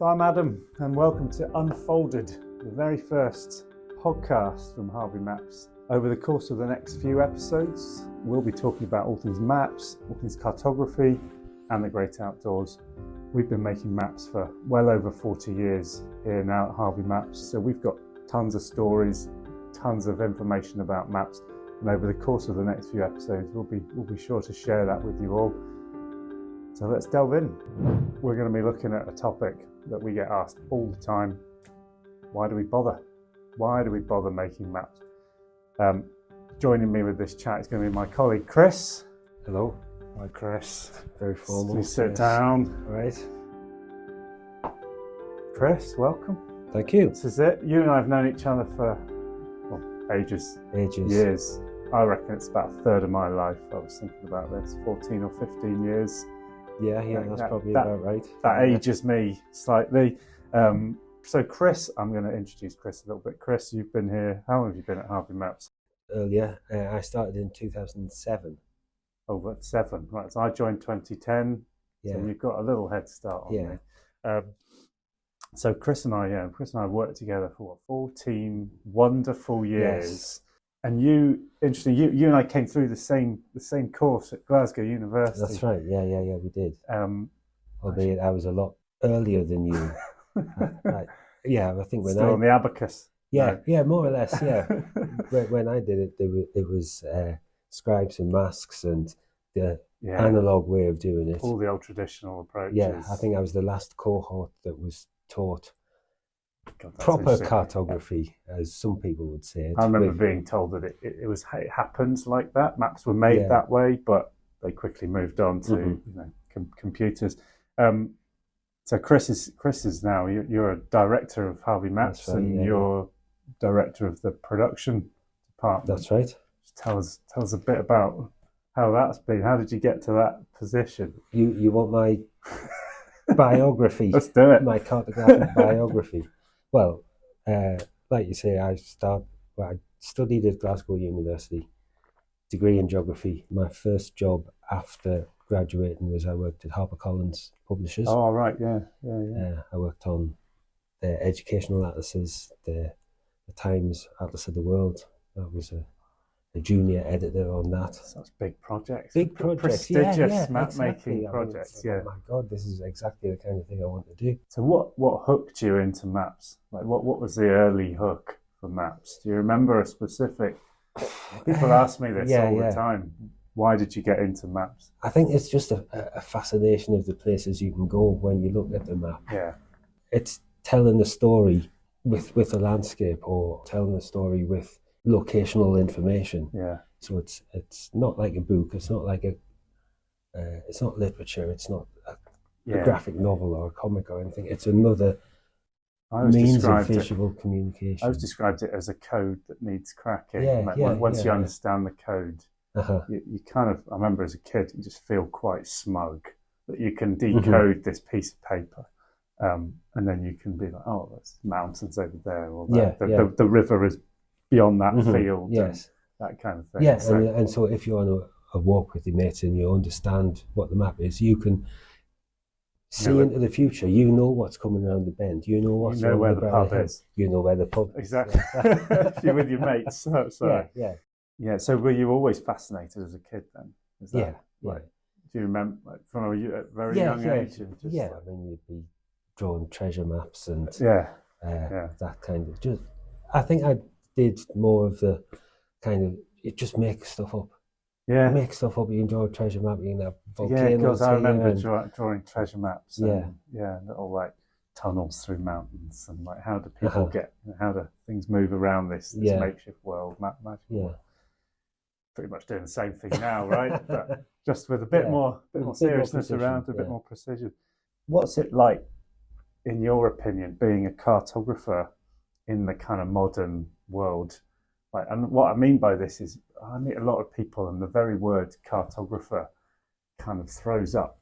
So I'm Adam, and welcome to Unfolded, the very first podcast from HARVEY Maps. Over the course of the next few episodes, we'll be talking about all things maps, all things cartography, and the great outdoors. We've been making maps for well over 40 years here now at HARVEY Maps, so we've got tons of stories, tons of information about maps, and over the course of the next few episodes, we'll be sure to share that with you all. So let's delve in. We're going to be looking at a topic that we get asked all the time. Why do we bother? Why do we bother making maps? Joining me with this chat is going to be my colleague Chris. Hello. Hi Chris. Very formal. Please sit down. All right. Chris, welcome. Thank you. This is it. You and I have known each other for ages. Years. I reckon it's about a third of my life. I was thinking about this, 14 or 15 years. Yeah, that's probably about right. That ages me slightly. So Chris, I'm going to introduce Chris a little bit. Chris, you've been here, how long have you been at HARVEY Maps? Earlier, I started in 2007. Over at 7, right. So I joined 2010, Yeah. so you've got a little head start on me. So Chris and I have worked together for 14 wonderful years. Yes. And you and I came through the same course at Glasgow University. That's right. Yeah, we did. Albeit I was a lot earlier than you. I think when still on the abacus. Yeah, more or less. Yeah. when I did it, it was scribes and masks and the analog way of doing it. All the old traditional approaches. Yeah, I think I was the last cohort that was taught proper cartography, as some people would say. I remember being told that it happened like that. Maps were made that way, but they quickly moved on to computers. So Chris is now you're a director of HARVEY Maps, right, and you're director of the production department. That's right. Just tell us a bit about how that's been. How did you get to that position? You want my biography? Let's do it. My cartographic biography. Well, like you say, I studied at Glasgow University, degree in geography. My first job after graduating was I worked at HarperCollins Publishers. Oh, right, yeah. I worked on their educational atlases, the Times Atlas of the World. I was a junior editor on that. Such big projects. Prestigious map-making projects, Oh my God, this is exactly the kind of thing I want to do. So what hooked you into maps? Like what was the early hook for maps? Do you remember a specific... People ask me this all the time. Why did you get into maps? I think it's just a fascination of the places you can go when you look at the map. Yeah. It's telling a story with a landscape, or telling a story with locational information. Yeah. So it's not like a book. It's not like it's not literature. It's not a graphic novel or a comic or anything. It's another means of visual communication. I always described it as a code that needs cracking. Once you understand the code, you kind of, I remember as a kid, you just feel quite smug that you can decode this piece of paper. And then you can be like, oh, there's mountains over there, or the river is beyond that field, yes, that kind of thing. Yeah, and so if you're on a walk with your mates and you understand what the map is, you can see into the future. You know what's coming around the bend. You know what's where the pub is. You know where the pub is. Exactly. If you're with your mates. Yeah. So were you always fascinated as a kid then? Do you remember from a very young age? I mean, you'd be drawing treasure maps and that kind of. Just, I think I did more of the kind of, you just make stuff up. Yeah. You make stuff up, you can draw a treasure map, you can have volcanoes. Yeah, because I remember drawing treasure maps. And, little like tunnels through mountains, and like how do people get, how do things move around this makeshift world, magic world. Pretty much doing the same thing now, right? But just with a bit more seriousness around, a bit more precision. What's it like, in your opinion, being a cartographer in the kind of modern world? Like, and what I mean by this is, I meet a lot of people, and the very word cartographer kind of throws up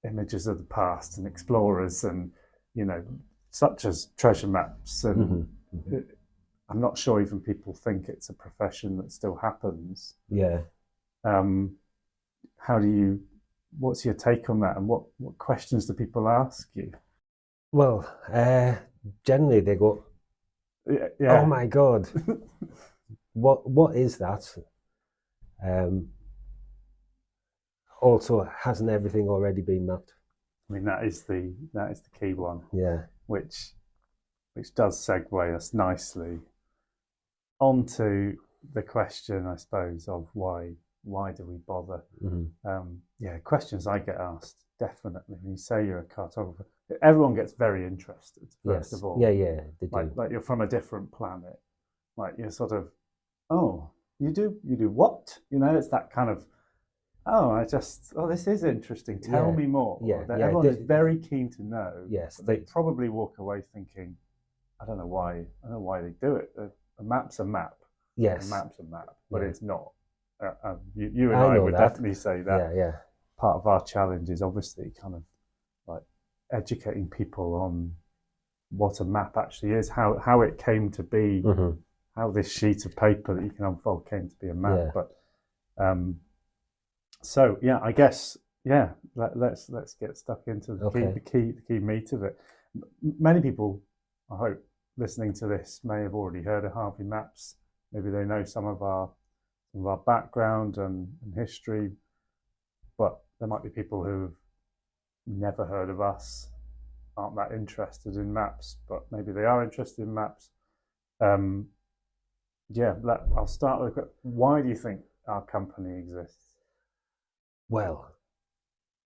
images of the past and explorers, and such as treasure maps. And I'm not sure even people think it's a profession that still happens. Yeah. What's your take on that, and what questions do people ask you? Well, generally they go, yeah. "Oh my God, what is that?" Also, hasn't everything already been mapped? I mean, that is the key one. Yeah. Which does segue us nicely onto the question, I suppose, of why do we bother? Mm-hmm. Questions I get asked, definitely. When you say you're a cartographer, everyone gets very interested, first of all. Yeah, they do. Like you're from a different planet. Like you're sort of, oh, you do what? It's that kind of, this is interesting. Tell me more. Everyone is very keen to know. Yes. They probably walk away thinking, I don't know why they do it. A map's a map. Yes. A map's a map, but it's not. You and I would definitely say that. Yeah. Part of our challenge is obviously kind of like educating people on what a map actually is, how it came to be, how this sheet of paper that you can unfold came to be a map. Yeah. But so I guess let's get stuck into the key meat of it. Many people, I hope, listening to this may have already heard of HARVEY Maps. Maybe they know some of our background and history, but there might be people who've never heard of us, aren't that interested in maps, but maybe they are interested in maps. I'll start with, why do you think our company exists? Well,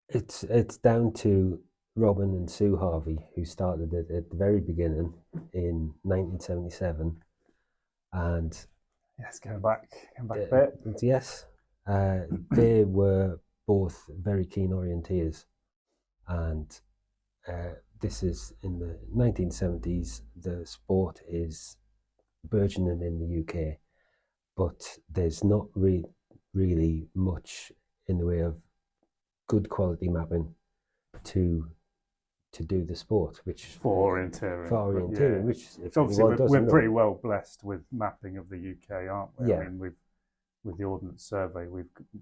it's down to Robin and Sue Harvey, who started it at the very beginning in 1977, and yes, going back a bit. Yes, they were both very keen orienteers, and this is in the 1970s. The sport is burgeoning in the UK, but there's not really much in the way of good quality mapping to do the sport, which for orienteering, which obviously we're pretty well blessed with mapping of the UK, aren't we? Yeah. I mean, with the Ordnance Survey,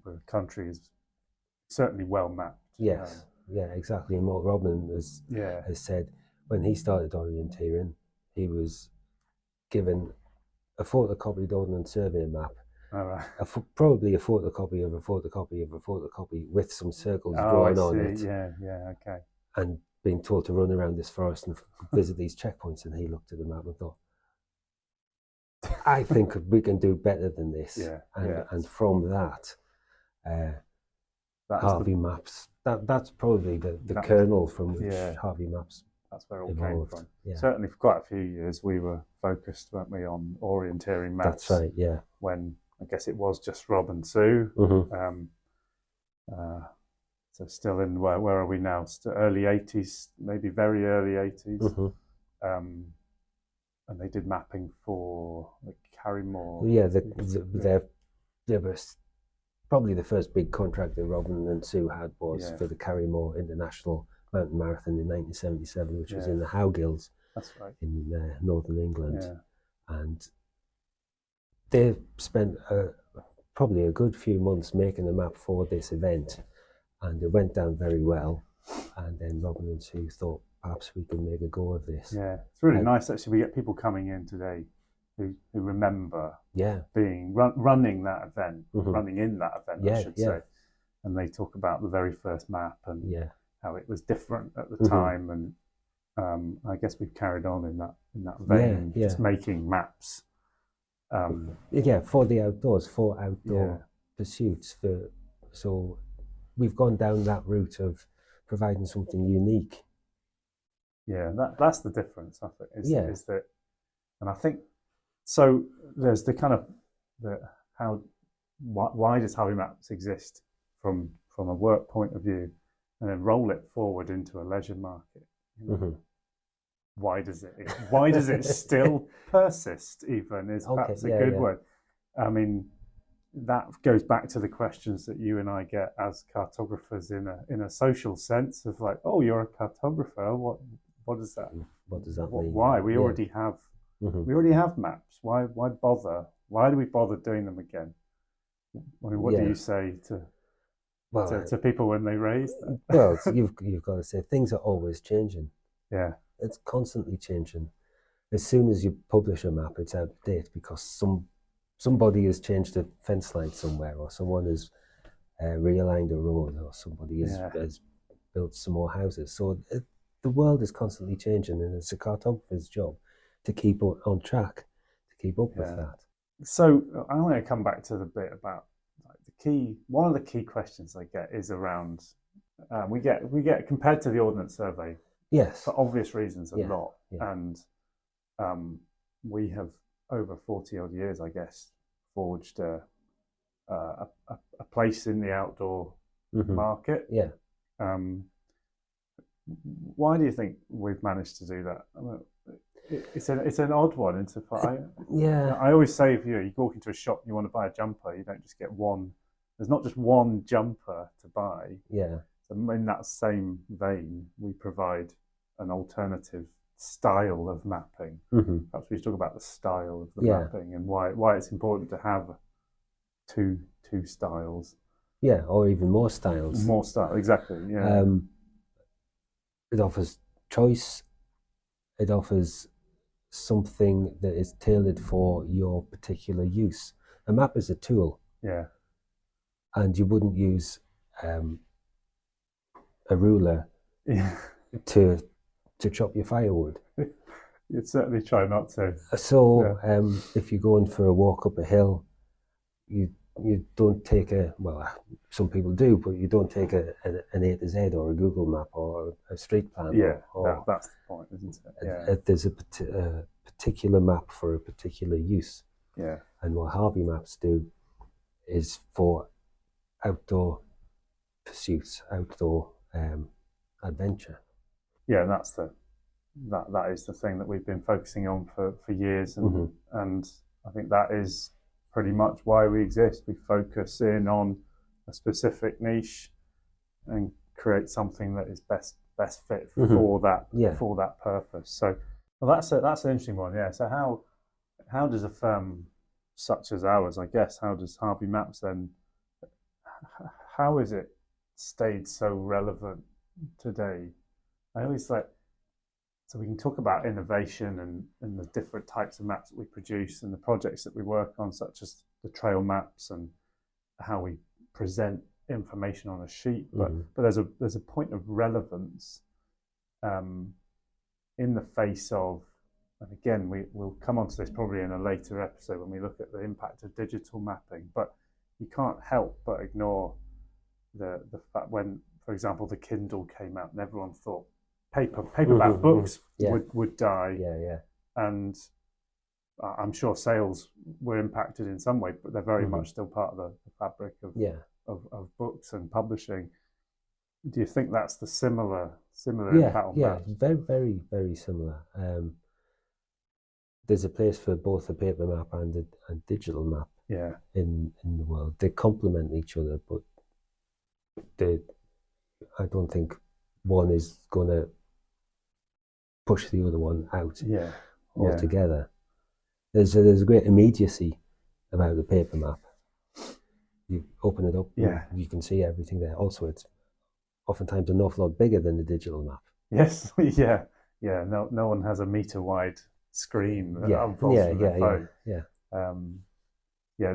the country is certainly well mapped. Yes, exactly. And what Robin has said, when he started orienteering, he was given a photocopied Ordnance Survey map. All right. Probably a photocopy of a photocopy of a photocopy with some circles drawn on it. Okay. And being told to run around this forest and visit these checkpoints, and he looked at the map and thought, I think we can do better than this. And from that, HARVEY Maps, that's probably the kernel from which HARVEY Maps. That's where it all came from. Yeah. Certainly for quite a few years we were focused, weren't we, on orienteering maps. That's right, yeah. When I guess it was just Rob and Sue. So still in, where are we now? Still early 80s, maybe very early 80s. And they did mapping for like Carrymore. Yeah, they were probably the first big contract that Robin and Sue had was for the Carrymore International Mountain Marathon in 1977, which was in the Howgills. That's right. In northern England. Yeah. And they spent probably a good few months making a map for this event, and it went down very well. And then Robin and Sue thought, perhaps we can make a go of this. Yeah, it's really nice actually. We get people coming in today who remember being running that event, running in that event, I should say. And they talk about the very first map and how it was different at the time. And I guess we've carried on in that vein, just making maps. For the outdoors, for outdoor pursuits. So we've gone down that route of providing something unique. Yeah, that's the difference, I think. Is that, and I think so. There's the kind of why does HARVEY Maps exist from a work point of view, and then roll it forward into a leisure market. Why does it still persist? Even is perhaps a good word. I mean, that goes back to the questions that you and I get as cartographers in a social sense of like, oh, you're a cartographer. What does that? What does that mean? Why we already have maps? Why bother? Why do we bother doing them again? I mean, what do you say to people when they raise that? Well, you've got to say things are always changing. Yeah. It's constantly changing. As soon as you publish a map, it's out of date because somebody has changed a fence line somewhere, or someone has realigned a road, or somebody has built some more houses. So the world is constantly changing, and it's a cartographer's job to keep on track, to keep up with that. So I want to come back to the bit about one of the key questions I get is around we get compared to the Ordnance Survey, yes, for obvious reasons a lot, and we have over 40 odd years, I guess, forged a place in the outdoor market. Yeah. Why do you think we've managed to do that? I mean, it's an odd one. I always say, if you walk into a shop and you want to buy a jumper, you don't just get one. There's not just one jumper to buy. Yeah. So in that same vein, we provide an alternative style of mapping. Perhaps we should talk about the style of the mapping and why it's important to have two styles. Yeah, or even more styles. More style, exactly. Yeah. It offers choice. It offers something that is tailored for your particular use. A map is a tool. Yeah. And you wouldn't use a ruler to chop your firewood. You'd certainly try not to. So if you're going for a walk up a hill, you don't take some people do, but you don't take an A to Z or a Google map or a street plan. Yeah, that's the point, isn't it? Yeah. There's a particular map for a particular use. Yeah. And what HARVEY Maps do is for outdoor pursuits, outdoor adventure. Yeah, that is the thing that we've been focusing on for years, and I think that is pretty much why we exist. We focus in on a specific niche and create something that is best fit for that purpose. So, well, that's an interesting one. Yeah. So how does a firm such as ours, I guess, how does HARVEY Maps then? How is it stayed so relevant today? I always like. So we can talk about innovation and the different types of maps that we produce and the projects that we work on, such as the trail maps and how we present information on a sheet. But there's a point of relevance in the face of, and again, we'll come onto this probably in a later episode when we look at the impact of digital mapping. But you can't help but ignore the fact when, for example, the Kindle came out and everyone thought paperback books would die. Yeah. And I'm sure sales were impacted in some way, but they're very much still part of the fabric of books and publishing. Do you think that's the similar impact on Yeah, maps? very, very, very similar. There's a place for both a paper map and a digital map in the world. They complement each other, but I don't think one is going to push the other one out altogether. There's a great immediacy about the paper map. You open it up, you can see everything there. Also, it's oftentimes an awful lot bigger than the digital map. Yes, yeah. No one has a meter wide screen that unfolds from their phone.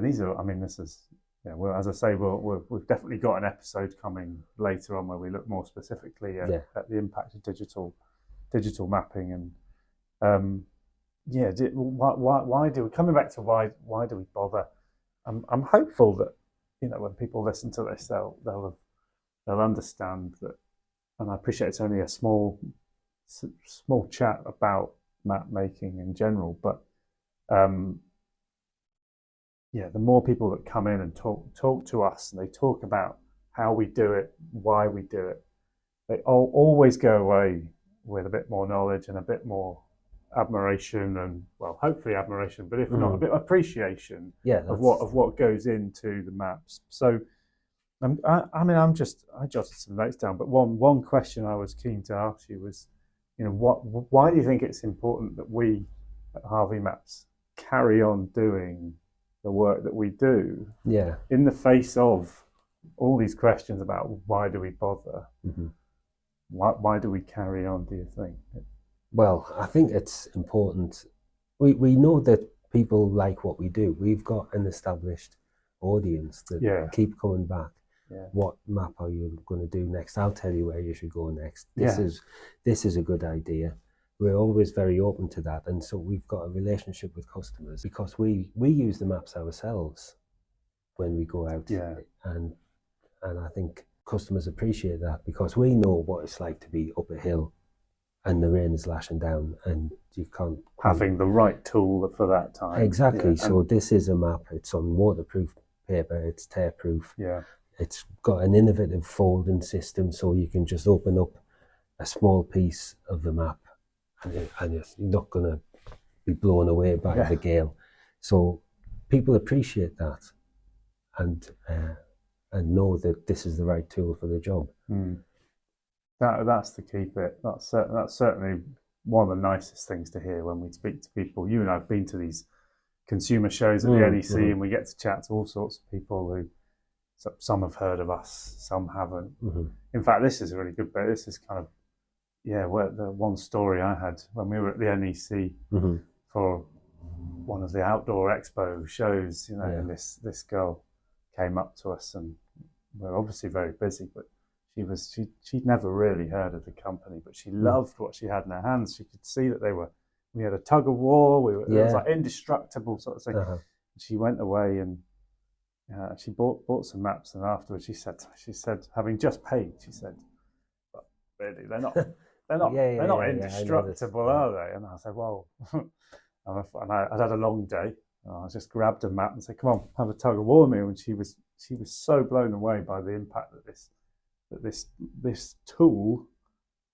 These are. I mean, this is. Yeah, well, as I say, we've definitely got an episode coming later on where we look more specifically at the impact of digital mapping and why do we coming back to why do we bother? I'm hopeful that when people listen to this they'll understand that, and I appreciate it's only a small chat about map making in general, but the more people that come in and talk to us and they talk about how we do it, why we do it, they always go away with a bit more knowledge and a bit more admiration and, well, hopefully admiration, but if not, a bit of appreciation of what goes into the maps. So, I jotted some notes down, but one question I was keen to ask you was, why do you think it's important that we at HARVEY Maps carry on doing the work that we do in the face of all these questions about why do we bother? Why do we carry on, do you think? Well, I think it's important. We know that people like what we do. We've got an established audience that keep coming back. Yeah. What map are you going to do next? I'll tell you where you should go next. This is a good idea. We're always very open to that, and so we've got a relationship with customers because we use the maps ourselves when we go out. Yeah. And I think customers appreciate that because we know what it's like to be up a hill and the rain is lashing down and you can't... Having the right tool for that time. Exactly. Yeah. So this is a map. It's on waterproof paper. It's tear-proof. Yeah. It's got an innovative folding system so you can just open up a small piece of the map and you're not going to be blown away by the gale. So people appreciate that and know that this is the right tool for the job. Mm. That's the key bit. That's certainly one of the nicest things to hear when we speak to people. You and I have been to these consumer shows at the NEC and we get to chat to all sorts of people who some have heard of us, some haven't. In fact, this is a really good bit. This is kind of, the one story I had when we were at the NEC for one of the outdoor expo shows, and this girl came up to us and we're obviously very busy, but she'd never really heard of the company, but she loved what she had in her hands. She could see that we had a tug of war. It was like indestructible sort of thing. She went away and she bought some maps, and afterwards she said, having just paid, she said, "But really, they're not indestructible, are they?" And I said, "Well," and I'd had a long day. And I just grabbed a map and said, "Come on, have a tug of war with me." And she was so blown away by the impact that this tool,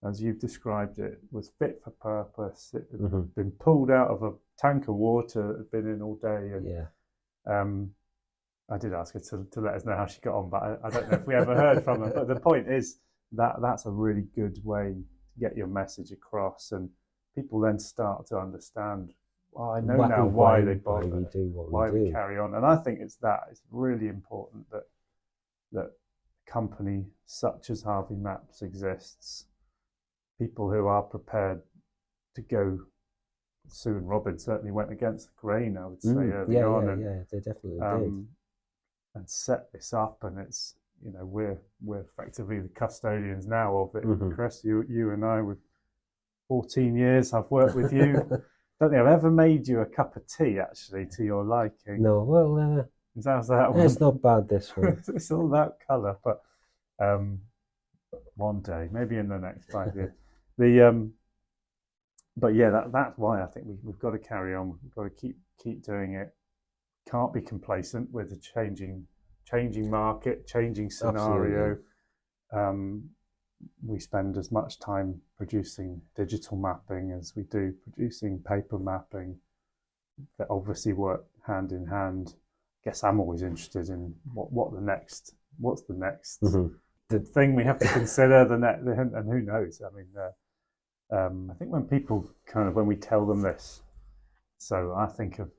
as you've described it, was fit for purpose. It had been pulled out of a tank of water it had been in all day. And I did ask her to let us know how she got on, but I don't know if we ever heard from her. But the point is that's a really good way to get your message across, and people then start to understand, well, I know now why they bother, why we carry on. And I think it's really important that a company such as HARVEY Maps exists. People who are prepared to go. Sue and Robin certainly went against the grain, I would say, early on. Yeah, they definitely did. And set this up, and it's, we're effectively the custodians now of it. Chris, you and I, with 14 years I've worked with you. Don't think I've ever made you a cup of tea, actually, to your liking. No, well, how's that one? It's not bad, this one. It's all about colour, but one day, maybe in the next 5 years. But yeah, that's why I think we've got to carry on. We've got to keep doing it. Can't be complacent with the changing market, changing scenario. We spend as much time producing digital mapping as we do producing paper mapping. That obviously work hand in hand. I guess I'm always interested in what's the next the thing we have to consider, and who knows. I mean, I think when people when we tell them this, so I think of,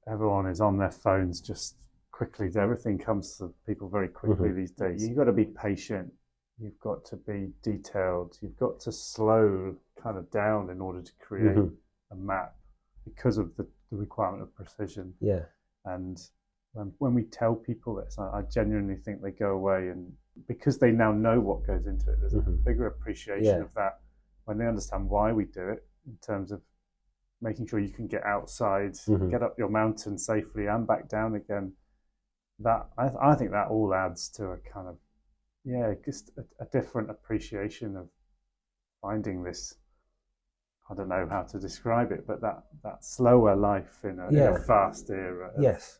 everyone is on their phones just quickly. Everything comes to people very quickly these days. You've got to be patient. You've got to be detailed. You've got to slow down in order to create a map because of the requirement of precision. Yeah. And when we tell people this, I genuinely think they go away, and because they now know what goes into it, there's a bigger appreciation of that when they understand why we do it, in terms of making sure you can get outside, get up your mountain safely and back down again. That I think that all adds to a just a different appreciation of finding this. I don't know how to describe it, but that slower life in a fast era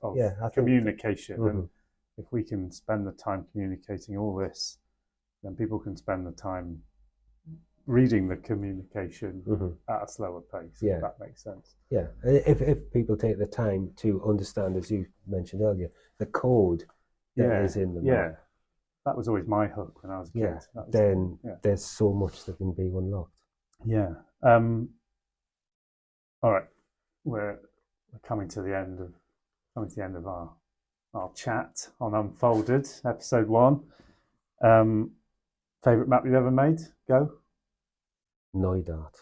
of communication. And if we can spend the time communicating all this, then people can spend the time reading the communication at a slower pace, if that makes sense. Yeah, if people take the time to understand, as you mentioned earlier, the code that is in the map. Yeah, that was always my hook when I was a kid. Then there's so much that can be unlocked. Yeah. All right, we're coming to the end of our chat on Unfolded, episode 1. Favorite map you've ever made? Go. Neudat.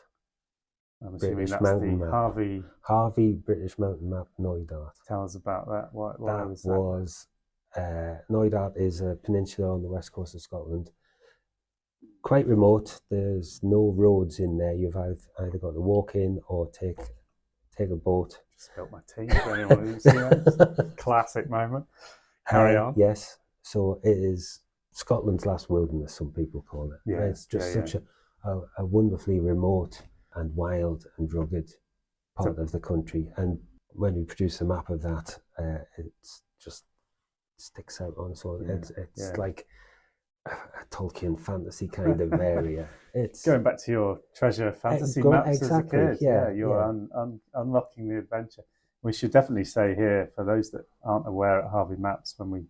I'm assuming that's the HARVEY British Mountain Map Knoydart. Tell us about that. Why was that? Knoydart is a peninsula on the west coast of Scotland. Quite remote. There's no roads in there. You've either got to walk in or take a boat. Just spilt my tea for anyone who didn't see that. Classic moment. Carry on. Yes. So it is Scotland's last wilderness, some people call it. Yeah. It's just such a wonderfully remote and wild and rugged part of the country. And when we produce a map of that, it's just sticks out on its own. It's like a Tolkien fantasy kind of area. It's going back to your treasure fantasy maps exactly, as a kid. You're unlocking the adventure. We should definitely say here, for those that aren't aware at HARVEY Maps, when we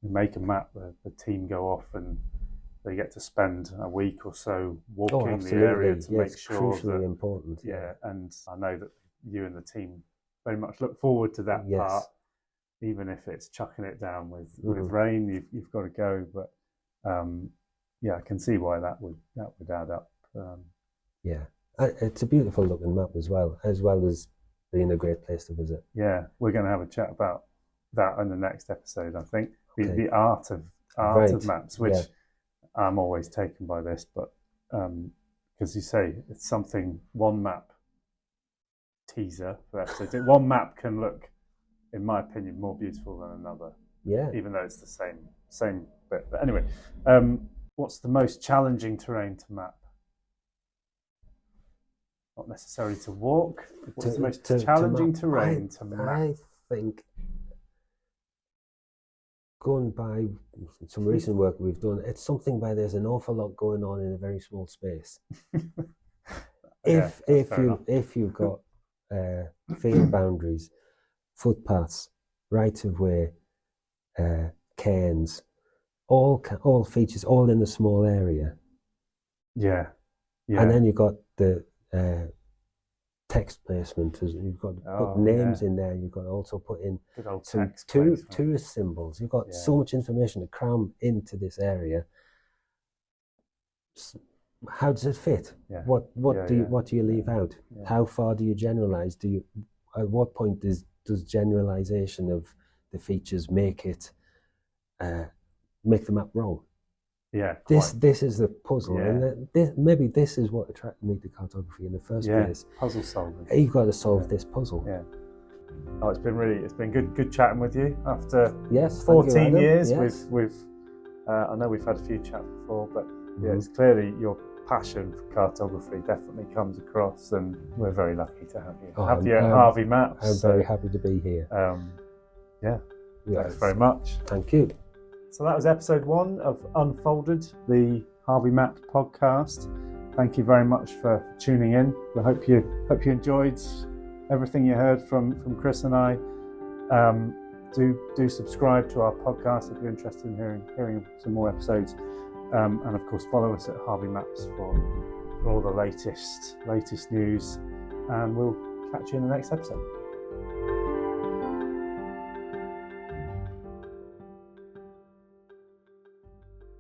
make a map, the team go off and they get to spend a week or so walking the area to make sure it's crucially important. Yeah, and I know that you and the team very much look forward to that part, even if it's chucking it down with rain. You've got to go, but I can see why that would add up. It's a beautiful looking map as well as being a great place to visit. Yeah, we're going to have a chat about that in the next episode, I think. The art of maps, which I'm always taken by this, but because you say it's something, one map teaser for episode. One map can look, in my opinion, more beautiful than another. Yeah. Even though it's the same bit. But anyway, what's the most challenging terrain to map? Not necessarily to walk. What's the most challenging terrain to map? I think, going by some recent work we've done, it's something where there's an awful lot going on in a very small space. If you've got field boundaries, footpaths, rights of way, cairns, all features, all in a small area. Yeah. And then you've got the text placement. You've got to put names in there. You've got to also put in some tourist symbols. You've got so much information to cram into this area. How does it fit? Yeah. What do you leave out? Yeah. How far do you generalize? At what point does generalization of the features make the map wrong? Yeah. This is the puzzle, and maybe this is what attracted me to cartography in the first place. Puzzle solving. You've got to solve this puzzle. Yeah. Oh, it's been good chatting with you after 14 years. With I know we've had a few chats before, but it's clearly your passion for cartography definitely comes across, and we're very lucky to have you. Have you at HARVEY Maps? I'm very happy to be here. Thanks very much. Thank you. So that was episode 1 of Unfolded, the HARVEY Maps podcast. Thank you very much for tuning in. I hope you enjoyed everything you heard from Chris and I. Do subscribe to our podcast if you're interested in hearing some more episodes. And of course, follow us at HARVEY Maps for all the latest news. And we'll catch you in the next episode.